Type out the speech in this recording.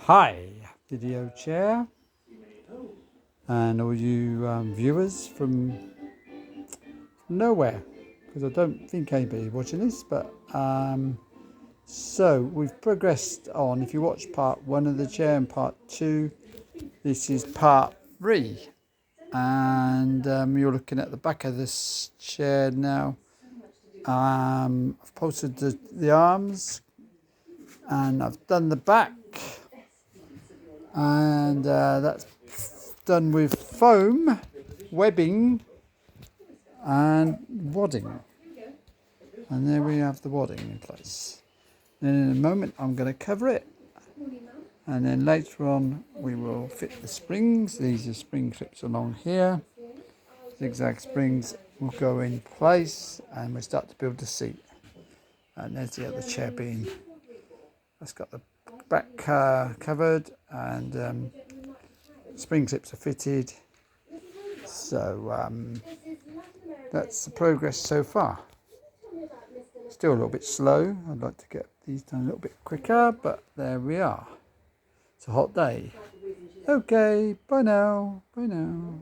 Hi, video chair, and all you viewers from nowhere, because I don't think anybody watching this. But so we've progressed on. If you watch part 1 of the chair and part 2, this is part 3, and you're looking at the back of this chair now. I've upholstered the arms, and I've done the back, and that's done with foam, webbing and wadding. And there we have the wadding in place. Then in a moment I'm going to cover it, and then later on we will fit the springs. These are spring clips along here. Zigzag springs will go in place, and we'll start to build the seat. And there's the other chair being, that's got the back covered, and spring clips are fitted. So that's the progress so far. Still a little bit slow. I'd like to get these done a little bit quicker, but there we are. It's a hot day. Okay, bye now. Bye now.